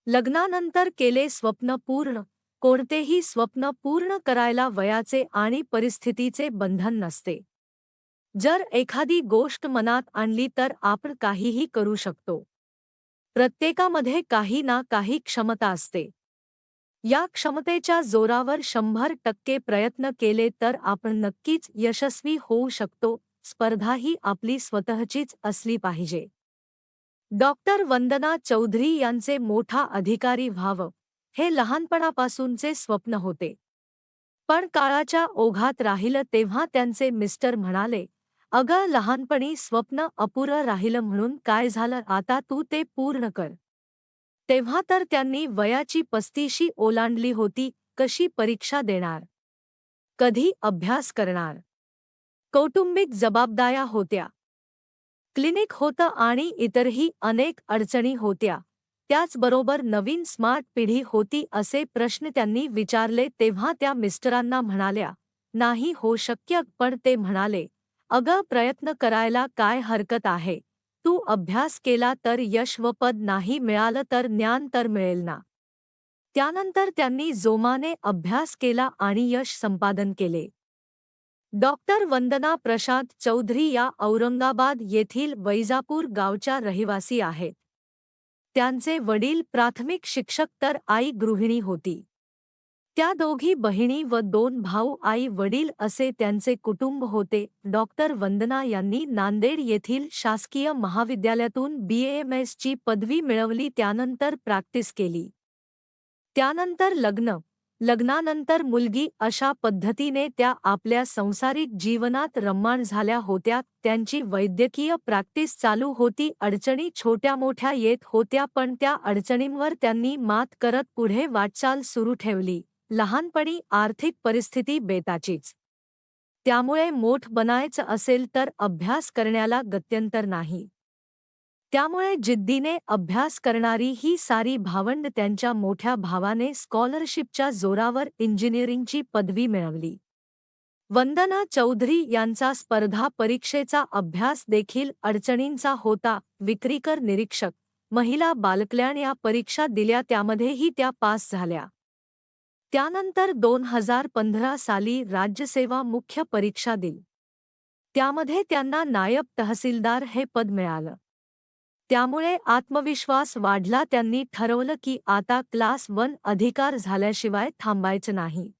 लग्नानंतर केले स्वप्न पूर्ण. कोणतेही स्वप्न पूर्ण करायला वयाचे आणि परिस्थितीचे बंधन नसते. जर एखादी गोष्ट मनात आणली तर आपण काहीही करू शकतो. प्रत्येकामध्ये काही ना काही क्षमता असते. या क्षमतेच्या जोरावर 100% प्रयत्न केले तर आपण नक्कीच यशस्वी होऊ शकतो. स्पर्धा ही आपली स्वतःचीच असली पाहिजे. डॉक्टर वंदना चौधरी यांचे मोठा अधिकारी व्हावं, हे लहानपणापासूनचे स्वप्न होते. पण काळाच्या ओघात राहिलं तेव्हा त्यांचे मिस्टर म्हणाले, "अगं, लहानपणी स्वप्न अपुरं राहिलं म्हणून काय झालं, आता तू ते पूर्ण कर." तेव्हा तर त्यांनी वयाची 35शी ओलांडली होती. कशी परीक्षा देणार? कधी अभ्यास करणार? कौटुंबिक जबाबदाऱ्या होत्या. क्लिनिक होतं आणि इतरही अनेक अडचणी होत्या. त्याचबरोबर नवीन स्मार्ट पिढी होती. असे प्रश्न त्यांनी विचारले तेव्हा त्या मिस्टरांना म्हणाल्या, "नाही हो शक्य." पण ते म्हणाले, "अगं, प्रयत्न करायला काय हरकत आहे? तू अभ्यास केला तर यश व पद नाही मिळालं तर ज्ञान तर मिळेल ना." त्यानंतर त्यांनी जोमाने अभ्यास केला आणि यश संपादन केले. डॉक्टर वंदना प्रशांत चौधरी या औरंगाबाद येथील वैजापूर गावच्या रहिवासी आहेत. त्यांचे वडील प्राथमिक शिक्षक तर आई गृहिणी होती. त्या दोघी बहिणी व 2 भाऊ, आई वडील असे त्यांचे कुटुंब होते. डॉक्टर वंदना यांनी नांदेड येथील शासकीय महाविद्यालयातून BAMS ची पदवी मिळवली. त्यानंतर प्रॅक्टिस केली. त्यानंतर लग्नानंतर मुलगी अशा पद्धतीने त्या आपल्या संसारिक जीवनात रममाण झाल्या होत्या. त्यांची वैद्यकीय प्रॅक्टिस चालू होती. अडचणी छोट्या-मोठ्या येत होत्या पण त्या अडचणींवर त्यांनी मात करत पुढे वाटचाल सुरू ठेवली. लहानपणी आर्थिक परिस्थिती बेताचीच. त्यामुळे मोठ बनायचं असेल तर अभ्यास करण्याला गत्यंतर नाही. त्यामुळे जिद्दीने अभ्यास करणारी ही सारी भावंड त्यांच्या मोठ्या भावाने स्कॉलरशिपच्या जोरावर इंजिनिअरिंगची पदवी मिळवली. वंदना चौधरी यांचा स्पर्धा परीक्षेचा अभ्यास देखील अडचणींचा होता. विक्रीकर निरीक्षक, महिला बालकल्याण या परीक्षा दिल्या, त्यामध्येही त्या पास झाल्या. त्यानंतर 2015 साली राज्यसेवा मुख्य परीक्षा दिली. त्यामध्ये त्यांना नायब तहसीलदार हे पद मिळालं. त्यामुळे आत्मविश्वास वाढला. त्यांनी ठरवलं की आता क्लास 1 अधिकार झाल्याशिवाय थांबायचं नाही.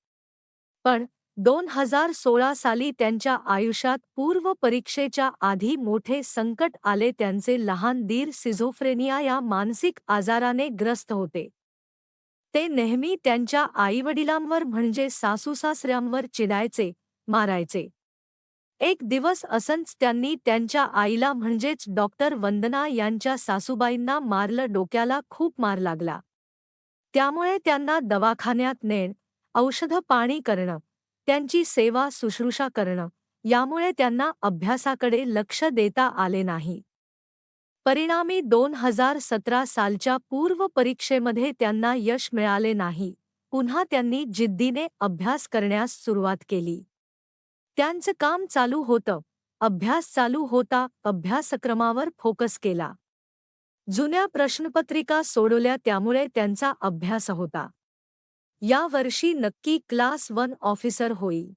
पण 2016 साली त्यांच्या आयुष्यात पूर्व परीक्षेच्या आधी मोठे संकट आले. त्यांचे लहान दीर सिझोफ्रेनिया या मानसिक आजाराने ग्रस्त होते. ते नेहमी त्यांच्या आईवडिलांवर म्हणजे सासूसासऱ्यांवर चिडायचे, मारायचे. एक दिवस असंच त्यांनी त्यांच्या आईला म्हणजेच डॉक्टर वंदना यांच्या सासूबाईंना मारलं. डोक्याला खूप मार लागला. त्यामुळे त्यांना दवाखान्यात नेणं, औषधं पाणी करणं, त्यांची सेवा शुश्रूषा करणं, यामुळे त्यांना अभ्यासाकडे लक्ष देता आले नाही. परिणामी 2017 सालच्या पूर्व परीक्षेमध्ये त्यांना यश मिळाले नाही. पुन्हा त्यांनी जिद्दीने अभ्यास करण्यास सुरुवात केली. त्यांचं काम चालू होतं, अभ्यास चालू होता. अभ्यासक्रमावर फोकस केला. जुन्या प्रश्नपत्रिका सोडवल्या, त्यामुळे त्यांचा अभ्यास होता. या वर्षी नक्की क्लास 1 ऑफिसर होईल.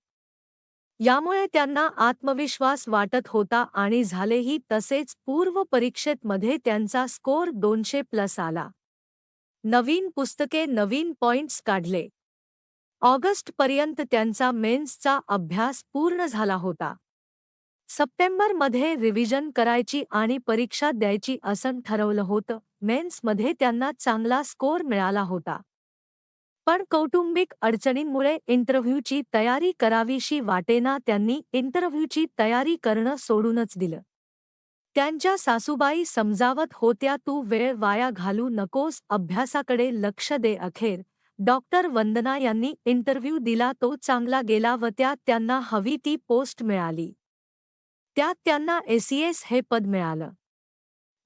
यामुळे त्यांना आत्मविश्वास वाटत होता आणि झालेही तसेच. पूर्व परीक्षेत मध्ये त्यांचा स्कोर 200+ आला. नवीन पुस्तके, नवीन पॉइंट्स काढले. ऑगस्टपर्यंत त्यांचा मेन्सचा अभ्यास पूर्ण झाला होता. सप्टेंबरमध्ये रिव्हिजन करायची आणि परीक्षा द्यायची असं ठरवलं होतं. मेन्समध्ये त्यांना चांगला स्कोर मिळाला होता. पण कौटुंबिक अडचणींमुळे इंटरव्ह्यूची तयारी करावीशी वाटेना. त्यांनी इंटरव्ह्यूची तयारी करणं सोडूनच दिलं. त्यांच्या सासूबाई समजावत होत्या, "तू वेळ वाया घालू नकोस, अभ्यासाकडे लक्ष दे." अखेर डॉक्टर वंदना यांनी इंटरव्ह्यू दिला. तो चांगला गेला व त्यात त्यांना हवी ती पोस्ट मिळाली. त्यात त्यांना ACS हे पद मिळालं.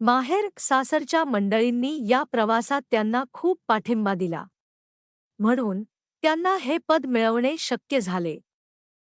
माहेर सासरच्या मंडळींनी या प्रवासात त्यांना खूप पाठिंबा दिला. म्हणून त्यांना हे पद मिळवणे शक्य झाले.